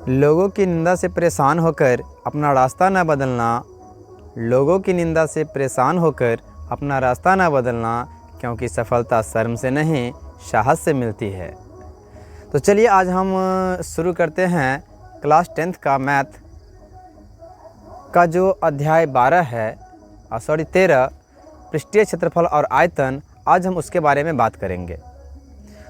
लोगों की निंदा से परेशान होकर अपना रास्ता न बदलना, लोगों की निंदा से परेशान होकर अपना रास्ता न बदलना, क्योंकि सफलता शर्म से नहीं साहस से मिलती है। तो चलिए आज हम शुरू करते हैं क्लास 10th का मैथ का जो अध्याय 12 है 13 पृष्ठीय क्षेत्रफल और आयतन। आज हम उसके बारे में बात करेंगे।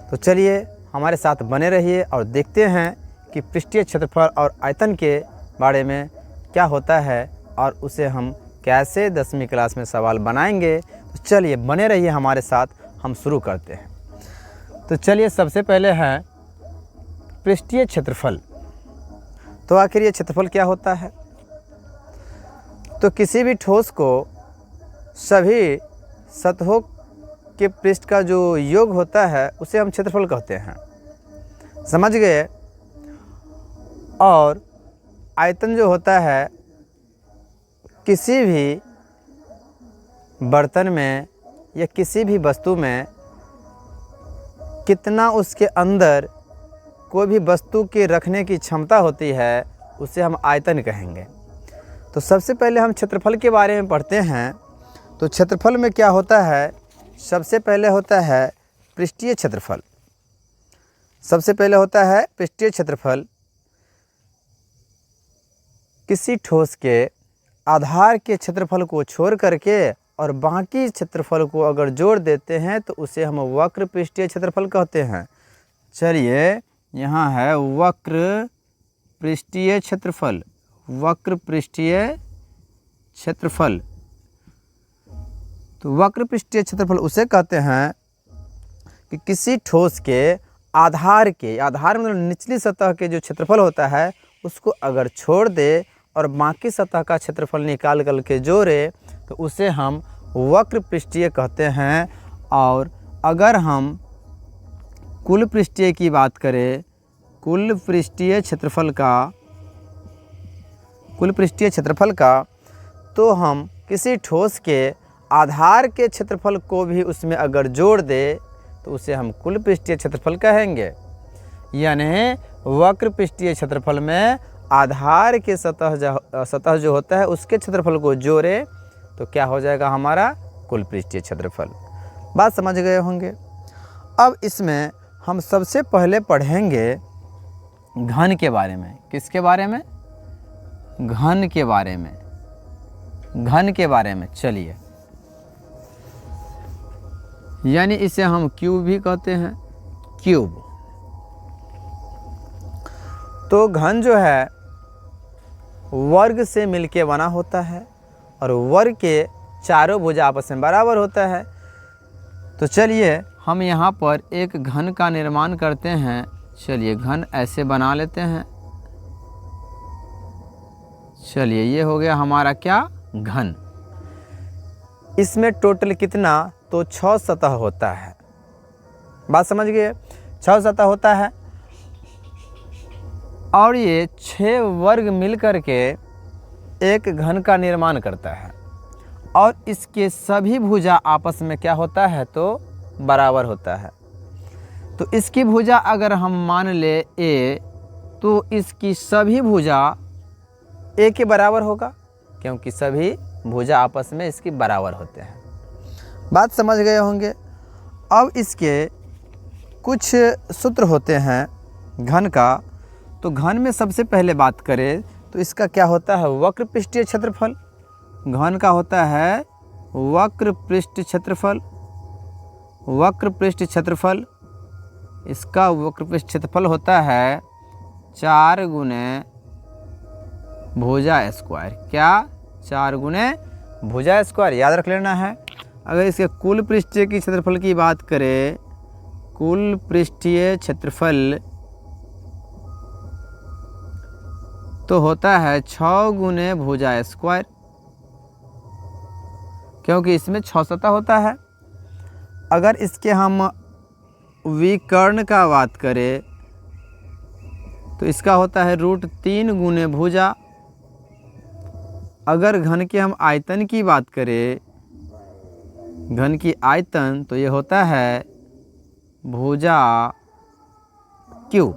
तो चलिए हमारे साथ बने रहिए और देखते हैं कि पृष्ठीय क्षेत्रफल और आयतन के बारे में क्या होता है और उसे हम कैसे 10वीं क्लास में सवाल बनाएंगे। तो चलिए बने रहिए हमारे साथ, हम शुरू करते हैं। तो चलिए सबसे पहले है पृष्ठीय क्षेत्रफल। तो आखिर ये क्षेत्रफल क्या होता है? तो किसी भी ठोस को सभी सतहों के पृष्ठ का जो योग होता है उसे हम क्षेत्रफल कहते हैं, समझ गए। और आयतन जो होता है किसी भी बर्तन में या किसी भी वस्तु में कितना उसके अंदर कोई भी वस्तु के रखने की क्षमता होती है उसे हम आयतन कहेंगे। तो सबसे पहले हम क्षेत्रफल के बारे में पढ़ते हैं। तो क्षेत्रफल में क्या होता है? सबसे पहले होता है पृष्ठीय क्षेत्रफल। सबसे पहले होता है पृष्ठीय क्षेत्रफल। किसी ठोस के आधार के क्षेत्रफल को छोड़ करके और बाकी क्षेत्रफल को अगर जोड़ देते हैं तो उसे हम वक्र पृष्ठीय क्षेत्रफल कहते हैं। चलिए यहाँ है वक्र पृष्ठीय क्षेत्रफल। वक्र पृष्ठीय क्षेत्रफल। तो वक्र पृष्ठीय क्षेत्रफल उसे कहते हैं कि किसी ठोस के आधार मतलब निचली सतह के जो क्षेत्रफल होता है उसको अगर छोड़ दे और बाकी सतह का क्षेत्रफल निकाल कर के जोड़े तो उसे हम वक्र पृष्ठीय कहते हैं। और अगर हम कुल पृष्ठीय की बात करें, कुल पृष्ठीय क्षेत्रफल का तो हम किसी ठोस के आधार के क्षेत्रफल को भी उसमें अगर जोड़ दे तो उसे हम कुल पृष्ठीय क्षेत्रफल कहेंगे। यानी वक्र पृष्ठीय क्षेत्रफल में आधार के सतह जो होता है उसके क्षेत्रफल को जोड़े तो क्या हो जाएगा? हमारा कुल पृष्ठीय क्षेत्रफल। बात समझ गए होंगे। अब इसमें हम सबसे पहले पढ़ेंगे घन के बारे में। किसके बारे में? घन के बारे में। घन के बारे में चलिए, यानी इसे हम क्यूब भी कहते हैं, क्यूब। तो घन जो है वर्ग से मिलके बना होता है और वर्ग के चारों भुजा आपस में बराबर होता है। तो चलिए हम यहाँ पर एक घन का निर्माण करते हैं। चलिए घन ऐसे बना लेते हैं। चलिए ये हो गया हमारा क्या? घन। इसमें टोटल कितना? तो 6 सतह होता है। बात समझ गए? 6 सतह होता है और ये 6 वर्ग मिलकर के एक घन का निर्माण करता है और इसके सभी भुजा आपस में क्या होता है? तो बराबर होता है। तो इसकी भुजा अगर हम मान ले ए तो इसकी सभी भुजा ए के बराबर होगा, क्योंकि सभी भुजा आपस में इसकी बराबर होते हैं। बात समझ गए होंगे। अब इसके कुछ सूत्र होते हैं घन का। तो घन में सबसे पहले बात करें तो इसका क्या होता है? वक्र पृष्ठीय क्षेत्रफल। घन का होता है वक्र पृष्ठ क्षेत्रफल। वक्र पृष्ठ क्षेत्रफल, इसका वक्र पृष्ठ क्षेत्रफल होता है 4 गुने भुजा स्क्वायर। क्या? 4 गुने भुजा स्क्वायर, याद रख लेना है। अगर इसके कुल पृष्ठीय की क्षेत्रफल की बात करें, कुल पृष्ठीय क्षेत्रफल तो होता है 6 गुने भुजा स्क्वायर, क्योंकि इसमें 6 सतह होता है। अगर इसके हम विकर्ण का बात करें तो इसका होता है √3 गुने भुजा। अगर घन के हम आयतन की बात करें, घन की आयतन तो ये होता है भुजा क्यू।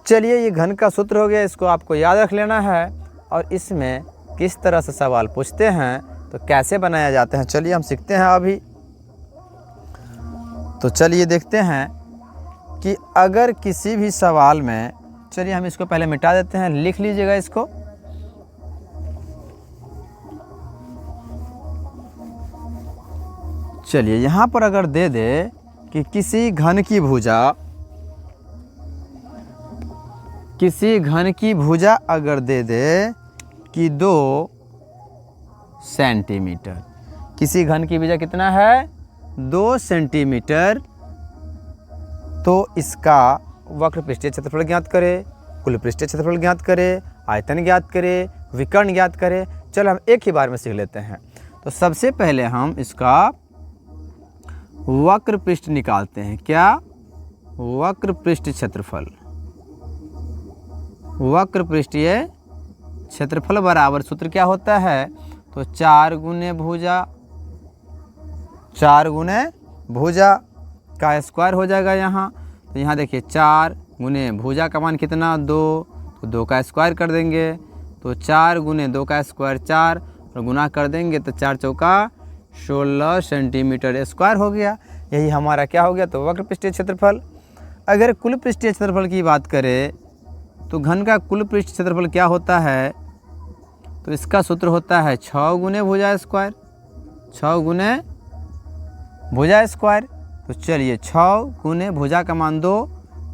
चलिए ये घन का सूत्र हो गया, इसको आपको याद रख लेना है। और इसमें किस तरह से सवाल पूछते हैं तो कैसे बनाया जाते हैं, चलिए हम सीखते हैं अभी। तो चलिए देखते हैं कि अगर किसी भी सवाल में, चलिए हम इसको पहले मिटा देते हैं, लिख लीजिएगा इसको। चलिए यहाँ पर अगर दे दे कि किसी घन की भुजा अगर दे दे कि 2 सेंटीमीटर, किसी घन की भुजा कितना है 2 सेंटीमीटर, तो इसका वक्र पृष्ठीय क्षेत्रफल ज्ञात करें, कुल पृष्ठीय क्षेत्रफल ज्ञात करें, आयतन ज्ञात करें, विकर्ण ज्ञात करें। चलो हम एक ही बार में सीख लेते हैं। तो सबसे पहले हम इसका वक्र पृष्ठ निकालते हैं। क्या? वक्र पृष्ठ क्षेत्रफल। वक्र पृष्ठीय क्षेत्रफल बराबर सूत्र क्या होता है? तो 4 गुने भुजा का स्क्वायर हो जाएगा यहाँ। तो यहाँ देखिए 4 गुने भुजा का मान कितना 2, तो 2 का स्क्वायर कर देंगे। तो 4 गुने 2 का स्क्वायर 4 और गुना कर देंगे तो 4 चौका 16 सेंटीमीटर स्क्वायर हो गया। यही हमारा क्या हो गया? तो वक्र पृष्ठीय क्षेत्रफल। अगर कुल पृष्ठीय क्षेत्रफल की बात करें तो घन का कुल पृष्ठ क्षेत्रफल क्या होता है? तो इसका सूत्र होता है 6 गुने भुजा स्क्वायर, 6 गुने भुजा स्क्वायर। तो चलिए 6 गुने भुजा का मान 2,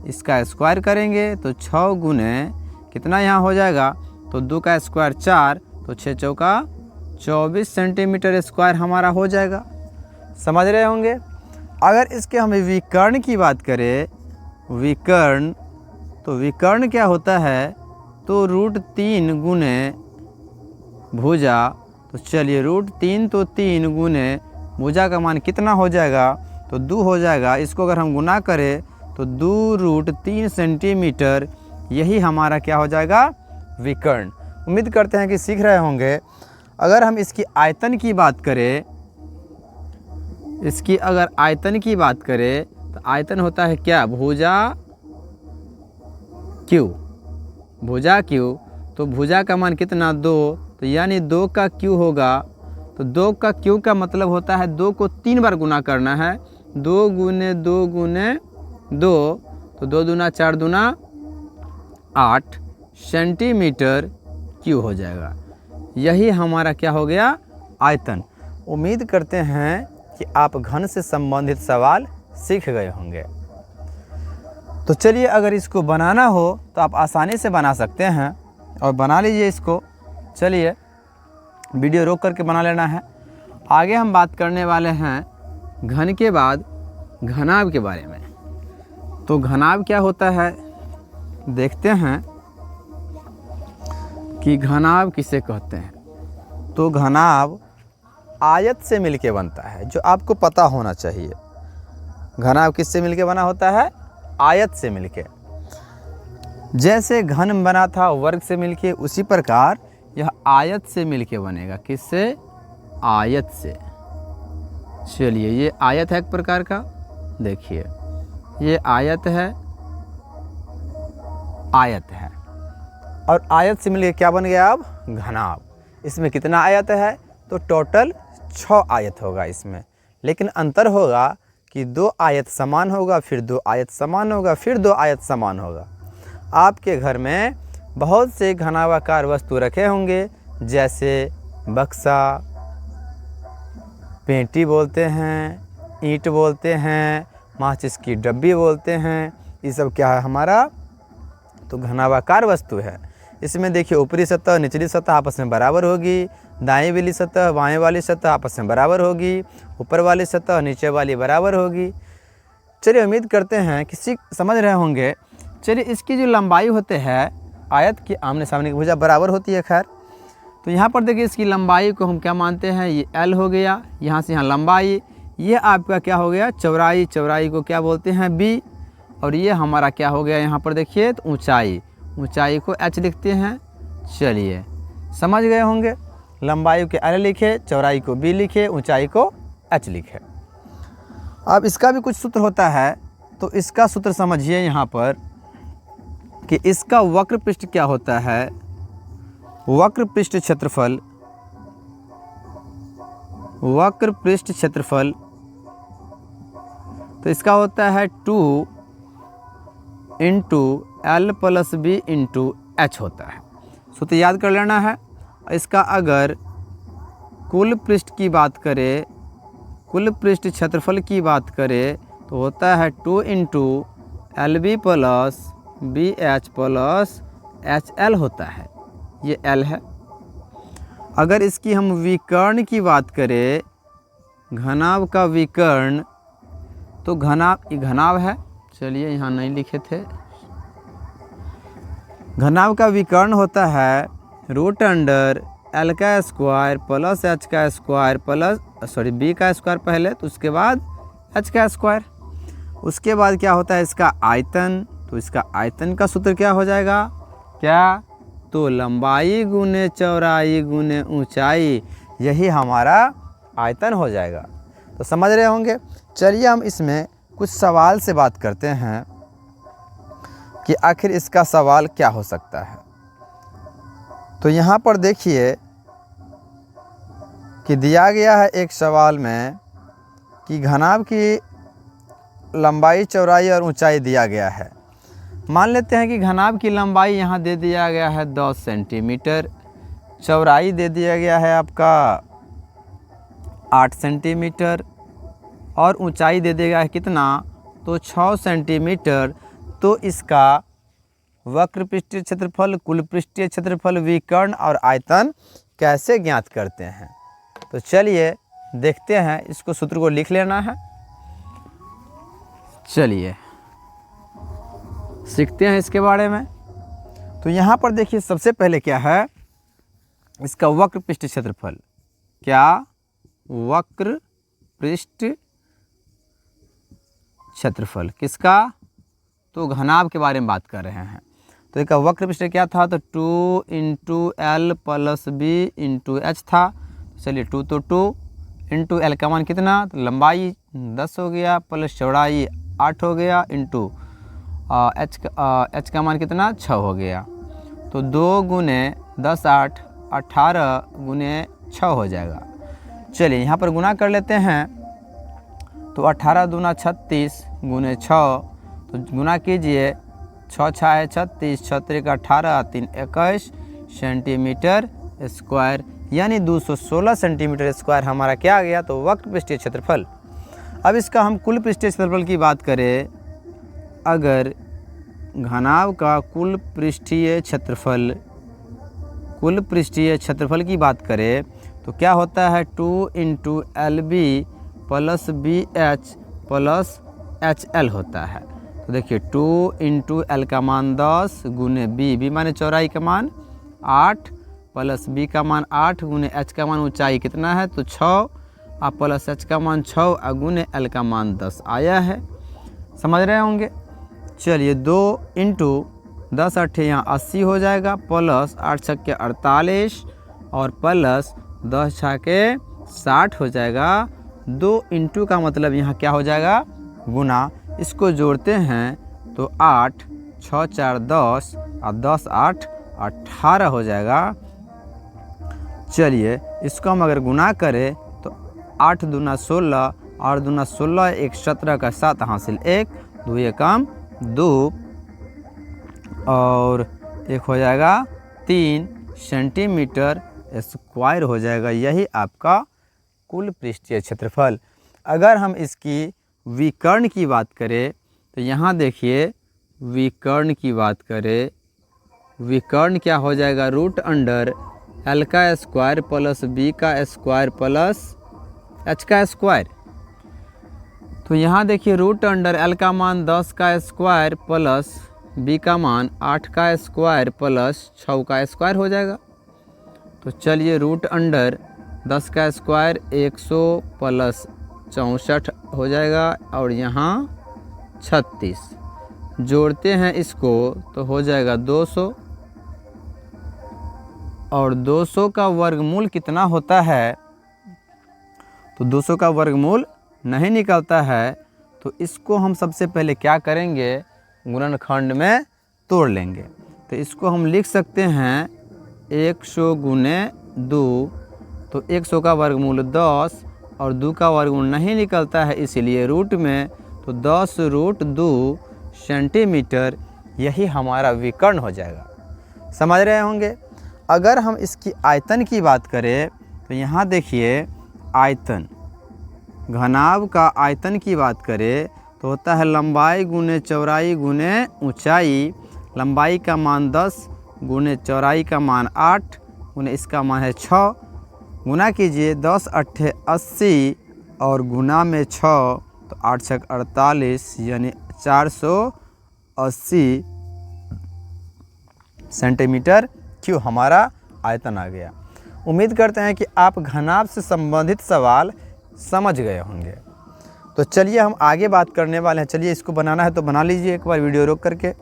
इसका स्क्वायर करेंगे तो 6 गुने कितना यहाँ हो जाएगा? तो 2 का स्क्वायर 4, तो 6 चौका 24 सेंटीमीटर स्क्वायर हमारा हो जाएगा। समझ रहे होंगे। अगर इसके हम विकर्ण की बात करें, विकर्ण, तो विकर्ण क्या होता है? तो √3 गुने भुजा। तो चलिए √3 तो 3 गुने भुजा का मान कितना हो जाएगा? तो 2 हो जाएगा। इसको अगर हम गुना करें तो 2√3 सेंटीमीटर, यही हमारा क्या हो जाएगा? विकर्ण। उम्मीद करते हैं कि सीख रहे होंगे। अगर हम इसकी आयतन की बात करें, इसकी अगर आयतन की बात करें तो आयतन होता है क्या? भुजा क्यू, भुजा क्यू। तो भुजा का मान कितना 2, तो यानी 2 का क्यू होगा। तो 2 का क्यू का मतलब होता है 2 को 3 बार गुना करना है। 2 गुने 2 गुने 2, तो 2 दूना 4 दूना 8 सेंटीमीटर क्यू हो जाएगा। यही हमारा क्या हो गया? आयतन। उम्मीद करते हैं कि आप घन से संबंधित सवाल सीख गए होंगे। तो चलिए अगर इसको बनाना हो तो आप आसानी से बना सकते हैं और बना लीजिए इसको। चलिए वीडियो रोक करके बना लेना है। आगे हम बात करने वाले हैं घन के बाद घनाभ के बारे में। तो घनाभ क्या होता है देखते हैं कि घनाभ किसे कहते हैं। तो घनाभ आयत से मिलके बनता है, जो आपको पता होना चाहिए। घनाभ किससे मिलके बना होता है? आयत से मिलके। जैसे घन बना था वर्ग से मिलके, उसी प्रकार यह आयत से मिलके बनेगा। किससे? आयत से। चलिए ये आयत है एक प्रकार का, देखिए ये आयत है, आयत है। और आयत से मिलके क्या बन गया? अब घनाभ। इसमें कितना आयत है? तो टोटल 6 आयत होगा इसमें। लेकिन अंतर होगा कि 2 आयत समान होगा, फिर 2 आयत समान होगा, फिर 2 आयत समान होगा। आपके घर में बहुत से घनाभाकार वस्तु रखे होंगे, जैसे बक्सा, पेटी बोलते हैं, ईंट बोलते हैं, माचिस की डब्बी बोलते हैं। ये सब क्या है हमारा? तो घनाभाकार वस्तु है। इसमें देखिए ऊपरी सतह निचली सतह आपस में बराबर होगी, दाएं वाली सतह बाएं वाली सतह आपस में बराबर होगी, ऊपर वाली सतह नीचे वाली बराबर होगी। चलिए उम्मीद करते हैं कि समझ रहे होंगे। चलिए इसकी जो लंबाई होते हैं, आयत की आमने सामने की भुजा बराबर होती है। खैर तो यहाँ पर देखिए इसकी लंबाई को हम क्या मानते हैं? ये L हो गया। यहाँ से यहाँ लंबाई, ये आपका क्या हो गया? चौड़ाई। चौड़ाई को क्या बोलते हैं? B। और ये हमारा क्या हो गया? यहाँ पर देखिए तो ऊंचाई, ऊंचाई को H लिखते हैं। चलिए समझ गए होंगे। लंबाई को L लिखे, चौड़ाई को B लिखे, ऊंचाई को H लिखे। अब इसका भी कुछ सूत्र होता है, तो इसका सूत्र समझिए। यहाँ पर कि इसका वक्र पृष्ठ क्या होता है। वक्र पृष्ठ क्षेत्रफल, वक्र पृष्ठ क्षेत्रफल तो इसका होता है 2 into L plus B into H होता है। सूत्र याद कर लेना है। इसका अगर कुल पृष्ठ की बात करें, कुल पृष्ठ क्षेत्रफल की बात करें तो होता है 2 into L B plus B H plus H L होता है, ये एल है। अगर इसकी हम विकर्ण की बात करें, घनाभ का विकर्ण, तो घनाभ, ये घनाभ है, चलिए यहाँ नहीं लिखे थे। घनाभ का विकर्ण होता है रूट अंडर एल का स्क्वायर प्लस एच का स्क्वायर प्लस बी का स्क्वायर पहले, तो उसके बाद एच का स्क्वायर। उसके बाद क्या होता है इसका आयतन, तो इसका आयतन का सूत्र क्या हो जाएगा, क्या, तो लंबाई गुने चौड़ाई गुने ऊंचाई, यही हमारा आयतन हो जाएगा। तो समझ रहे होंगे। चलिए हम इसमें कुछ सवाल से बात करते हैं कि आखिर इसका सवाल क्या हो सकता है। तो यहाँ पर देखिए कि दिया गया है एक सवाल में कि घनाभ की लंबाई चौड़ाई और ऊंचाई दिया गया है। मान लेते हैं कि घनाभ की लंबाई यहाँ दे दिया गया है 10 सेंटीमीटर, चौड़ाई दे दिया गया है आपका 8 सेंटीमीटर और ऊंचाई दे दिया गया है कितना, तो 6 सेंटीमीटर। तो इसका वक्र पृष्ठीय क्षेत्रफल, कुल पृष्ठीय क्षेत्रफल, विकर्ण और आयतन कैसे ज्ञात करते हैं। तो चलिए देखते हैं, इसको सूत्र को लिख लेना है। चलिए सीखते हैं इसके बारे में। तो यहाँ पर देखिए सबसे पहले क्या है, इसका वक्र पृष्ठ क्षेत्रफल, क्या, वक्र पृष्ठ क्षेत्रफल किसका, तो घनाभ के बारे में बात कर रहे हैं। तो इसका वक्र पृष्ठ क्या था, तो 2 into L plus B into H था। चलिए 2 तो 2 इंटू एल का मान कितना, तो लंबाई 10 हो गया प्लस चौड़ाई 8 हो गया इंटू एच का मान कितना, 6 हो गया। तो 2 गुने 10 8 18 गुने 6 हो जाएगा। चलिए यहाँ पर गुना कर लेते हैं। तो 18 दूना 36 गुने 6, तो गुना कीजिए, 6 6 है 36, 6 3 18, 3 21 सेंटीमीटर स्क्वायर, यानी 216 सेंटीमीटर स्क्वायर हमारा क्या आ गया, तो वक्र पृष्ठीय क्षेत्रफल। अब इसका हम कुल पृष्ठीय क्षेत्रफल की बात करें, अगर घनाभ का कुल पृष्ठीय क्षेत्रफल, कुल पृष्ठीय क्षेत्रफल की बात करें तो क्या होता है, 2 into L B plus B H plus H L होता है। तो देखिए 2 इंटू एल का मान 10 गुने बी माने चौड़ाई का मान 8 प्लस बी का मान 8 गुने एच का मान ऊंचाई कितना है, तो 6 और प्लस एच का मान 6 और गुने एल का मान 10 आया है। समझ रहे होंगे। चलिए 2 इंटू 10 8 यहाँ 80 हो जाएगा, प्लस 8 छक्के 48 और प्लस 10 छक्के 60 हो जाएगा। 2 इंटू का मतलब यहाँ क्या हो जाएगा, गुना। इसको जोड़ते हैं तो 8 6 4 10 और 10 8 18 हो जाएगा। चलिए इसको हम अगर गुना करें तो 8 दूना 16 और दूना 16 1 17 का 7 हासिल 1 2 एकम 2 और 1 हो जाएगा 3 सेंटीमीटर स्क्वायर हो जाएगा। यही आपका कुल पृष्ठीय क्षेत्रफल। अगर हम इसकी विकर्ण की बात करें तो यहाँ देखिए विकर्ण की बात करें, विकर्ण क्या हो जाएगा, रूट अंडर एल का स्क्वायर प्लस बी का स्क्वायर प्लस एच का स्क्वायर। तो यहाँ देखिए रूट अंडर एल का मान 10 का स्क्वायर प्लस बी का मान 8 का स्क्वायर प्लस 6 का स्क्वायर हो जाएगा। तो चलिए रूट अंडर 10 का स्क्वायर 100 प्लस 64 हो जाएगा और यहाँ 36 जोड़ते हैं इसको तो हो जाएगा 200 और 200 का वर्गमूल कितना होता है, तो 200 का वर्गमूल नहीं निकलता है। तो इसको हम सबसे पहले क्या करेंगे, गुणनखंड में तोड़ लेंगे। तो इसको हम लिख सकते हैं 100 गुने 2, तो 100 का वर्गमूल 10 और 2 का वर्गमूल नहीं निकलता है, इसलिए रूट में, तो 10√2 सेंटीमीटर यही हमारा विकर्ण हो जाएगा। समझ रहे होंगे। अगर हम इसकी आयतन की बात करें तो यहाँ देखिए आयतन, घनाभ का आयतन की बात करें तो होता है लंबाई गुने चौड़ाई गुने ऊंचाई। लंबाई का मान 10 गुने चौड़ाई का मान 8 गुने इसका मान है 6, गुना कीजिए 10 8 80 और गुना में 6, तो 8 6 48 यानी 480 सेंटीमीटर क्यूब हमारा आयतन आ गया। उम्मीद करते हैं कि आप घनाभ से संबंधित सवाल समझ गए होंगे। तो चलिए हम आगे बात करने वाले हैं। चलिए इसको बनाना है तो बना लीजिए एक बार वीडियो रोक करके।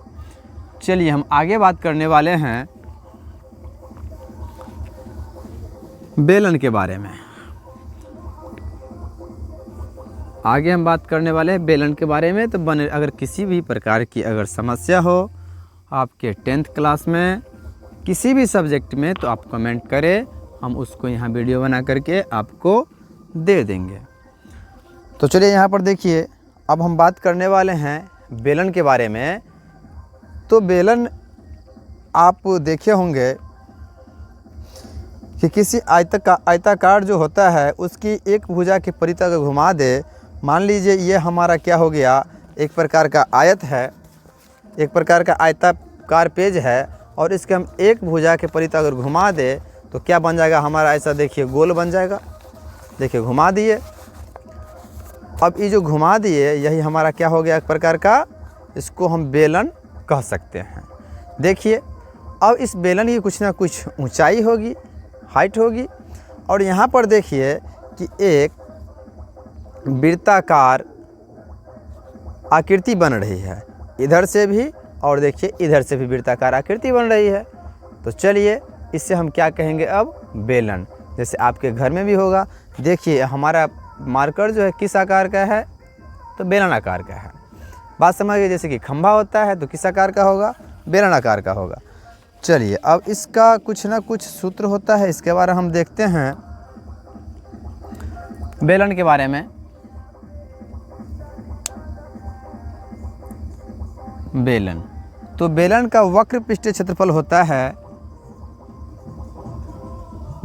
चलिए हम आगे बात करने वाले हैं बेलन के बारे में। आगे हम बात करने वाले हैं बेलन के बारे में। तो अगर किसी भी प्रकार की अगर समस्या हो आपके 10th क्लास में किसी भी सब्जेक्ट में, तो आप कमेंट करें, हम उसको यहाँ वीडियो बना करके आपको दे देंगे। तो चलिए यहाँ पर देखिए, अब हम बात करने वाले हैं बेलन के बारे में। तो बेलन आप देखे होंगे कि किसी आयताकार जो होता है उसकी एक भुजा के परिधि अगर घुमा दे, मान लीजिए ये हमारा क्या हो गया, एक प्रकार का आयत है, एक प्रकार का आयताकार पेज है, और इसके हम एक भुजा के परिधि अगर घुमा दे तो क्या बन जाएगा हमारा, ऐसा देखिए गोल बन जाएगा। देखिए घुमा दिए, अब ये जो घुमा दिए यही हमारा क्या हो गया, एक प्रकार का, इसको हम बेलन कह सकते हैं। देखिए अब इस बेलन की कुछ ना कुछ ऊंचाई होगी, हाइट होगी, और यहाँ पर देखिए कि एक वृत्ताकार आकृति बन रही है, इधर से भी और देखिए इधर से भी वृत्ताकार आकृति बन रही है। तो चलिए इससे हम क्या कहेंगे अब, बेलन। जैसे आपके घर में भी होगा, देखिए हमारा मार्कर जो है किस आकार का है, तो बेलन आकार का है। बात समझ गए। जैसे कि खंभा होता है तो किस आकार का होगा, बेलन आकार का होगा। चलिए अब इसका कुछ ना कुछ सूत्र होता है, इसके बारे में हम देखते हैं बेलन के बारे में। बेलन, तो बेलन का वक्र पृष्ठीय क्षेत्रफल होता है,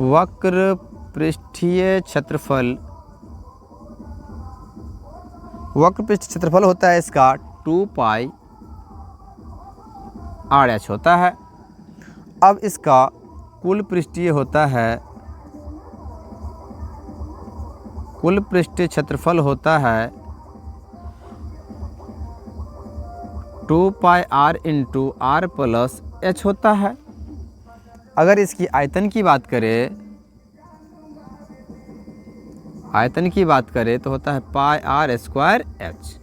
वक्र पृष्ठीय क्षेत्रफल, वक्र पृष्ठ क्षेत्रफल होता है इसका 2πr h होता है। अब इसका कुल पृष्ठीय होता है, कुल पृष्ठीय क्षेत्रफल होता है 2πr × r + h होता है। अगर इसकी आयतन की बात करें, आयतन की बात करें तो होता है πr²h।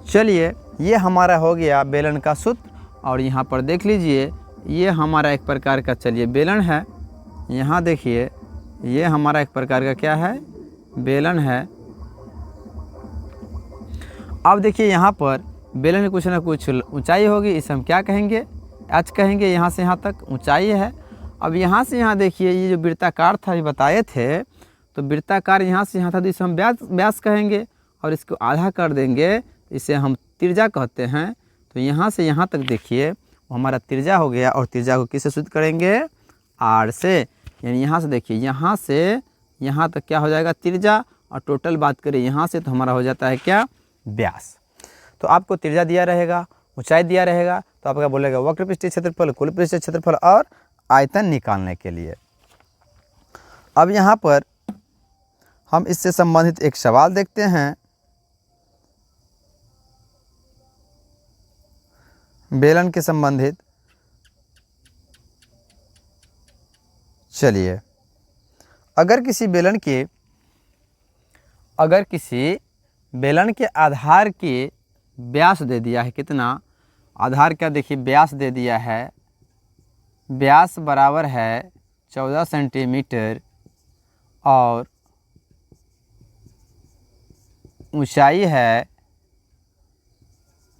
चलिए ये हमारा हो गया बेलन का सूत्र। और यहाँ पर देख लीजिए ये हमारा एक प्रकार का, चलिए बेलन है, यहाँ देखिए ये हमारा एक प्रकार का क्या है, बेलन है। अब देखिए यहाँ पर बेलन में कुछ ना कुछ ऊंचाई होगी, इसे हम क्या कहेंगे, h कहेंगे। यहाँ से यहाँ तक ऊंचाई है। अब यहाँ से यहाँ देखिए ये जो वृत्ताकार था ये बताए थे, तो वृत्ताकार यहाँ से यहाँ था, तो इसे हम व्यास कहेंगे, और इसको आधा कर देंगे, इसे हम त्रिज्या कहते हैं। तो यहाँ से यहाँ तक देखिए वो हमारा त्रिज्या हो गया, और त्रिज्या को किससे सूचित करेंगे, r से। यानी यहाँ से देखिए यहाँ से यहाँ तक क्या हो जाएगा, त्रिज्या, और टोटल बात करें यहाँ से तो हमारा हो जाता है क्या, व्यास। तो आपको त्रिज्या दिया रहेगा, ऊंचाई दिया रहेगा, तो आपका बोलेगा वक्र पृष्ठीय क्षेत्रफल, कुल पृष्ठीय क्षेत्रफल और आयतन निकालने के लिए। अब यहाँ पर हम इससे संबंधित एक सवाल देखते हैं। बेलन के संबंधित, चलिए अगर किसी बेलन के आधार के व्यास दे दिया है, कितना आधार का देखिए व्यास दे दिया है, व्यास बराबर है 14 सेंटीमीटर, और ऊंचाई है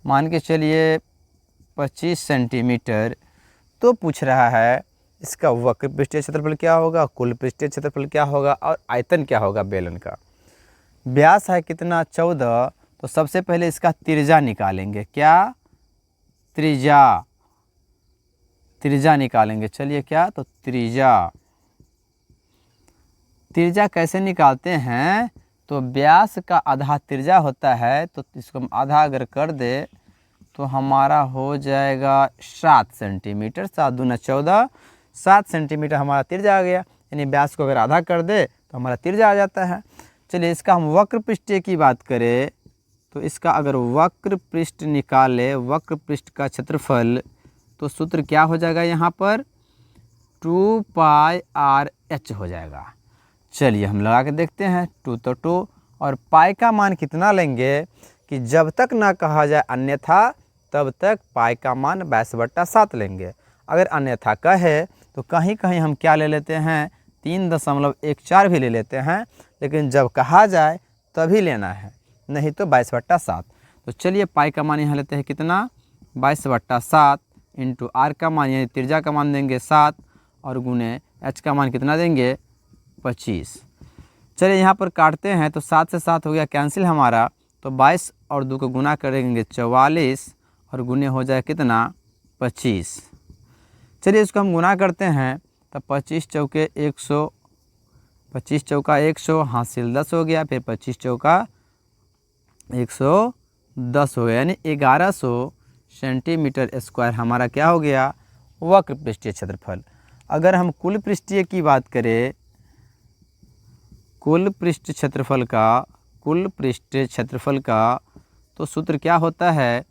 मान के चलिए 25 सेंटीमीटर। तो पूछ रहा है इसका वक्र पृष्ठीय क्षेत्रफल क्या होगा, कुल पृष्ठीय क्षेत्रफल क्या होगा और आयतन क्या होगा बेलन का। व्यास है कितना 14। तो सबसे पहले इसका त्रिज्या निकालेंगे। क्या त्रिज्या निकालेंगे। चलिए क्या, तो त्रिज्या कैसे निकालते हैं। तो व्यास का आधा त्रिज्या होता है, तो इसको हम आधा अगर कर दे तो हमारा हो जाएगा 7 सेंटीमीटर। 7 दूना 14, 7 सेंटीमीटर हमारा त्रिज्या आ गया। यानी व्यास को अगर आधा कर दे तो हमारा त्रिज्या आ जाता है। चलिए इसका हम वक्र पृष्ठीय की बात करें तो इसका अगर वक्र पृष्ठ निकाले, वक्र पृष्ठ का क्षेत्रफल, तो सूत्र क्या हो जाएगा यहाँ पर 2πr/h हो जाएगा। चलिए हम लगा के देखते हैं। 2 तो 2 और पाई का मान कितना लेंगे कि जब तक ना कहा जाए अन्यथा तब तक पाई का मान 22/7 लेंगे। अगर अन्यथा कहे तो कहीं कहीं हम क्या ले लेते हैं 3.14 भी ले लेते हैं, लेकिन जब कहा जाए तभी लेना है, नहीं तो 22/7। तो चलिए पाई का मान यहाँ लेते हैं कितना 22/7 इंटू आर का मान यानी त्रिज्या का मान देंगे 7 और गुने एच का मान कितना देंगे 25। चलिए यहाँ पर काटते हैं तो 7 से 7 हो गया कैंसिल हमारा, तो 22 और 2 को गुना करेंगे 44 और गुने हो जाए कितना 25। चलिए इसको हम गुना करते हैं तब 25 चौके 100, 25 चौका 100, हासिल 10 हो गया, फिर 25 चौका 110 हो गया, यानी 1100 सेंटीमीटर स्क्वायर हमारा क्या हो गया वक्र पृष्ठीय क्षेत्रफल। अगर हम कुल पृष्ठीय की बात करें, कुल पृष्ठ क्षेत्रफल का तो सूत्र क्या होता है,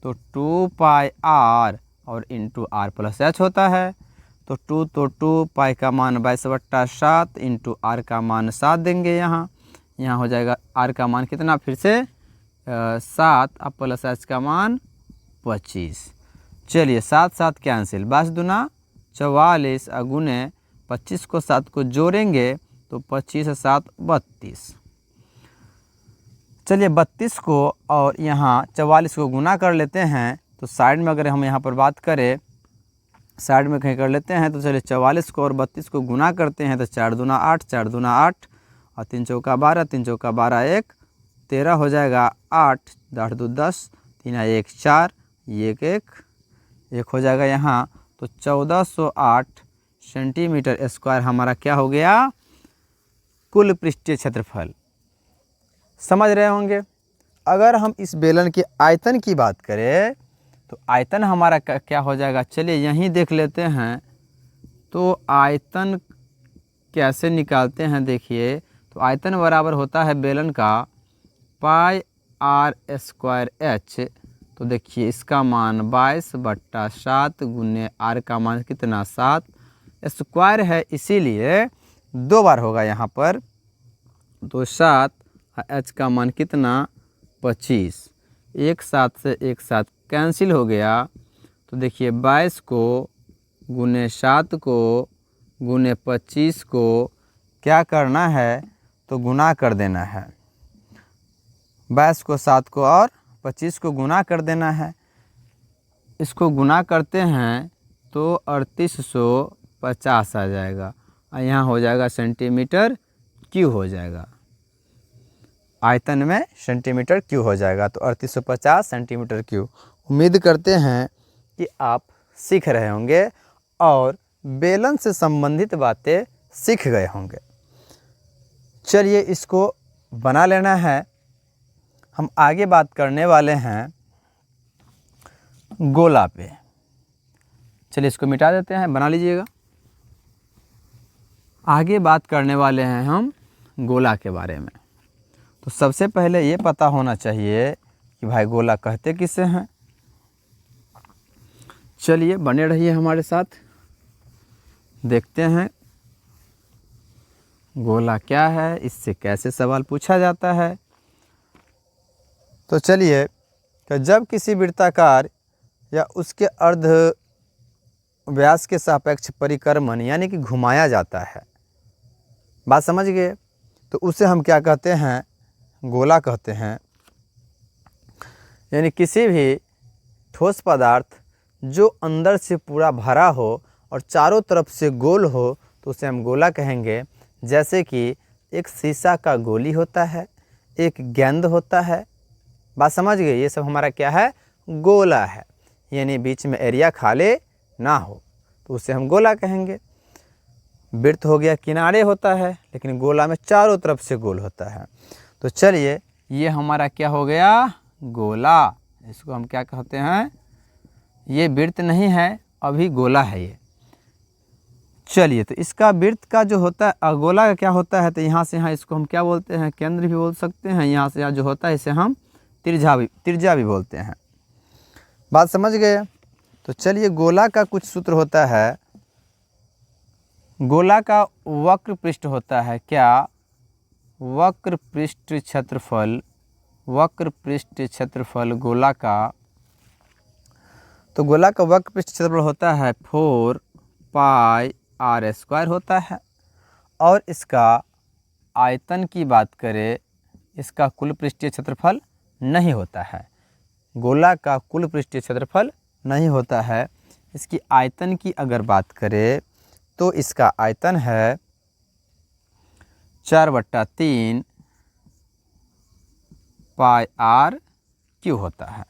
तो 2πr और इंटू आर प्लस एच होता है। तो 2 तो 2, पाई का मान 22/7 इंटू आर का मान 7 देंगे। यहाँ हो जाएगा आर का मान कितना फिर से 7 अब प्लस एच का मान 25। चलिए 7 7 कैंसिल, 22 दूना 44 अगुने 25 को 7 को जोड़ेंगे तो 25 से 7 32। चलिए 32 को और यहाँ 44 को गुना कर लेते हैं, तो साइड में अगर हम यहाँ पर बात करें साइड में कहीं कर लेते हैं, तो चलिए 44 को और 32 को गुना करते हैं तो 4 दूना 8, 4 दूना 8 और 3 चौका 12, 3 चौका 12 1 13 हो जाएगा 8, 8 2 10, 3 1 4, 1 हो जाएगा यहाँ। तो 1408 सेंटीमीटर स्क्वायर हमारा क्या हो गया कुल पृष्ठीय क्षेत्रफल। समझ रहे होंगे। अगर हम इस बेलन के आयतन की बात करें तो आयतन हमारा क्या हो जाएगा, चलिए यहीं देख लेते हैं। तो आयतन कैसे निकालते हैं देखिए, तो आयतन बराबर होता है बेलन का πr²h। तो देखिए इसका मान 22/7 गुने आर का मान कितना 7 स्क्वायर है, इसीलिए 2 बार होगा यहाँ पर। तो 7 एच का मान कितना 25, 1 7 से 1 7 कैंसिल हो गया। तो देखिए 22 को गुने 7 को गुने 25 को क्या करना है, तो गुना कर देना है। 22 को 7 को और 25 को गुना कर देना है। इसको गुना करते हैं तो 3850 आ जाएगा और यहाँ हो जाएगा सेंटीमीटर क्यूब हो जाएगा। आयतन में सेंटीमीटर क्यूब हो जाएगा, तो 3850 सेंटीमीटर क्यूब। उम्मीद करते हैं कि आप सीख रहे होंगे और बेलन से संबंधित बातें सीख गए होंगे। चलिए इसको बना लेना है। हम आगे बात करने वाले हैं गोला पे। चलिए इसको मिटा देते हैं, बना लीजिएगा। आगे बात करने वाले हैं हम गोला के बारे में। तो सबसे पहले ये पता होना चाहिए कि भाई गोला कहते किसे हैं। चलिए बने रहिए हमारे साथ, देखते हैं गोला क्या है, इससे कैसे सवाल पूछा जाता है। तो चलिए कि जब किसी वृत्ताकार या उसके अर्ध व्यास के सापेक्ष परिक्रमण यानी कि घुमाया जाता है, बात समझ गए, तो उसे हम क्या कहते हैं, गोला कहते हैं। यानी किसी भी ठोस पदार्थ जो अंदर से पूरा भरा हो और चारों तरफ से गोल हो तो उसे हम गोला कहेंगे। जैसे कि एक शीशा का गोली होता है, एक गेंद होता है। बात समझ गए? ये सब हमारा क्या है? गोला है, यानी बीच में एरिया खाली ना हो तो उसे हम गोला कहेंगे। वृत्त हो गया किनारे होता है, लेकिन गोला में चारों तरफ से गोल होता है। तो चलिए, ये हमारा क्या हो गया? गोला। इसको हम क्या कहते हैं? ये वृत्त नहीं है, अभी गोला है ये। चलिए, तो इसका वृत्त का जो होता है, गोला का क्या होता है? तो यहाँ से यहाँ इसको हम क्या बोलते हैं? केंद्र भी बोल सकते हैं। यहाँ से यहाँ जो होता है इसे हम त्रिज्या भी बोलते हैं। बात समझ गए? तो चलिए, गोला का कुछ सूत्र होता है। गोला का वक्र पृष्ठ होता है क्या? वक्र पृष्ठ क्षेत्रफल गोला का। तो गोला का वक्र पृष्ठ क्षेत्रफल होता है 4 पाई r स्क्वायर होता है। और इसका आयतन की बात करें, इसका कुल पृष्ठीय क्षेत्रफल नहीं होता है। गोला का कुल पृष्ठीय क्षेत्रफल नहीं होता है। इसकी आयतन की अगर बात करें तो इसका आयतन है 4/3 पाई r क्यू होता है।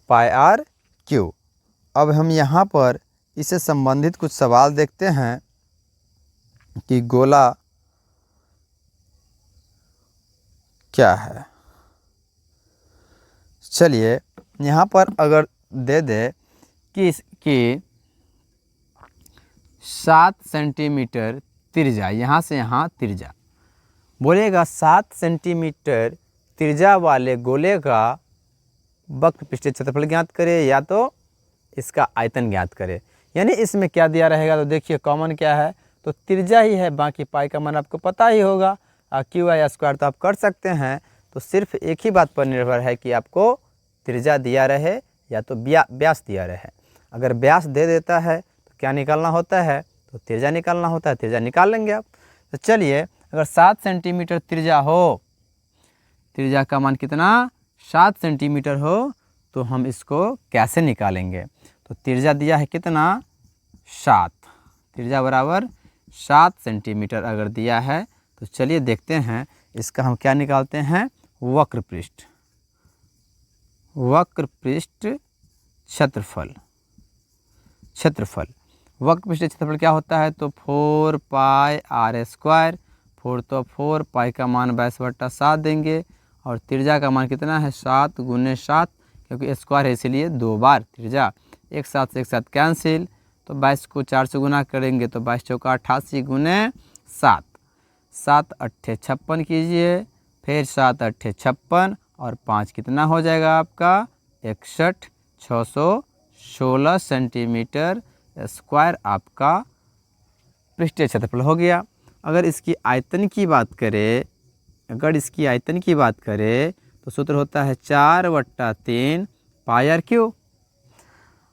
पाई r क्यू। अब हम यहाँ पर इससे संबंधित कुछ सवाल देखते हैं कि गोला क्या है। चलिए, यहाँ पर अगर दे दे कि 7 सेंटीमीटर त्रिज्या, यहाँ से यहाँ त्रिज्या बोलेगा 7 सेंटीमीटर त्रिज्या वाले गोले का वक्र पृष्ठीय क्षेत्रफल ज्ञात करे या तो इसका आयतन ज्ञात करे। यानी इसमें क्या दिया रहेगा? तो देखिए, कॉमन क्या है? तो त्रिज्या ही है, बाकी पाई का मान आपको पता ही होगा। क्यू आई स्क्वायर तो आप कर सकते हैं। तो सिर्फ एक ही बात पर निर्भर है कि आपको त्रिज्या दिया रहे या तो व्यास दिया रहे। अगर व्यास दे देता है तो क्या निकालना होता है? तो त्रिज्या निकालना होता है। त्रिज्या निकाल लेंगे आप। तो चलिए, अगर 7 सेंटीमीटर त्रिज्या हो, त्रिज्या का मान कितना? 7 सेंटीमीटर हो, तो हम इसको कैसे निकालेंगे? तो त्रिज्या दिया है कितना? 7। त्रिज्या बराबर 7 सेंटीमीटर अगर दिया है तो चलिए देखते हैं इसका हम क्या निकालते हैं? वक्र पृष्ठ क्षेत्रफल। वक्र पृष्ठ क्षेत्रफल क्या होता है? तो 4 पाई r स्क्वायर। 4 तो 4, पाई का मान 22/7 देंगे और त्रिज्या का मान कितना है? 7 × 7, क्योंकि स्क्वायर है इसीलिए 2 बार त्रिज्या। एक साथ कैंसिल, तो 22 को 4 से गुना करेंगे तो 22 चौका 88 × 7। 7 अट्ठे 56 कीजिए, फिर 7 अट्ठे 56 और 5 कितना हो जाएगा आपका? 61। 616 सेंटीमीटर स्क्वायर आपका पृष्ठीय क्षेत्रफल हो गया। अगर इसकी आयतन की बात करें तो सूत्र होता है 4/3 पाई r क्यू।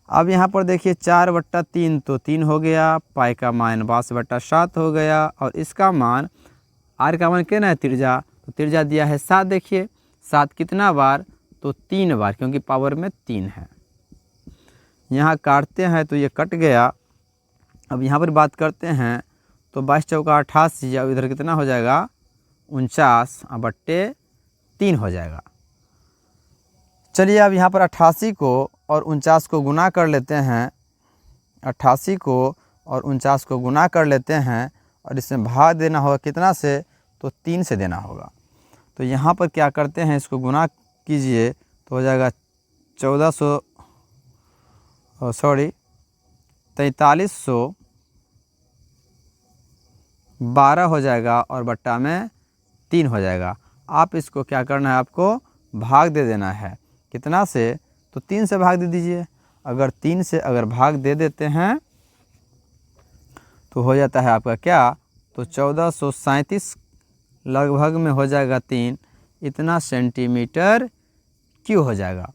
अब यहाँ पर देखिए 4/3 तो 3 हो गया, पाई का मान 22/7 हो गया और इसका मान r का मान कितना है? त्रिज्या, तो त्रिज्या दिया है 7। देखिए 7 कितना बार? तो 3 बार, क्योंकि पावर में 3 है। यहाँ काटते हैं तो ये कट गया। अब यहाँ पर बात करते हैं तो 22 चौका 88 और इधर कितना हो जाएगा? 49/3 हो जाएगा। चलिए, अब यहाँ पर 88 को और 49 को गुना कर लेते हैं। 88 को और 49 को गुना कर लेते हैं और इसमें भाग देना होगा कितना से? तो 3 से देना होगा। तो यहाँ पर क्या करते हैं, इसको गुना कीजिए तो हो जाएगा 4312 हो जाएगा और बट्टा में 3 हो जाएगा। आप इसको क्या करना है? आपको भाग दे देना है। कितना से? तो 3 से भाग दे दीजिए। अगर 3 से अगर भाग दे देते हैं तो हो जाता है आपका क्या? तो 1437 लगभग में हो जाएगा 3, इतना सेंटीमीटर क्यू हो जाएगा।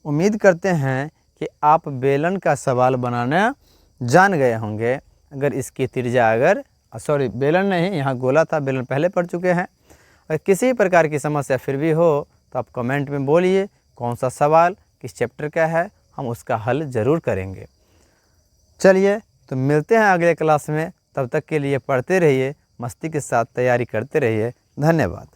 उम्मीद करते हैं कि आप बेलन का सवाल बनाना जान गए होंगे। अगर इसकी त्रिज्या बेलन नहीं, यहाँ गोला था, बेलन पहले पढ़ चुके हैं। अगर किसी प्रकार की समस्या फिर भी हो तो आप कमेंट में बोलिए कौन सा सवाल किस चैप्टर का है, हम उसका हल ज़रूर करेंगे। चलिए तो मिलते हैं अगले क्लास में। तब तक के लिए पढ़ते रहिए, मस्ती के साथ तैयारी करते रहिए। धन्यवाद।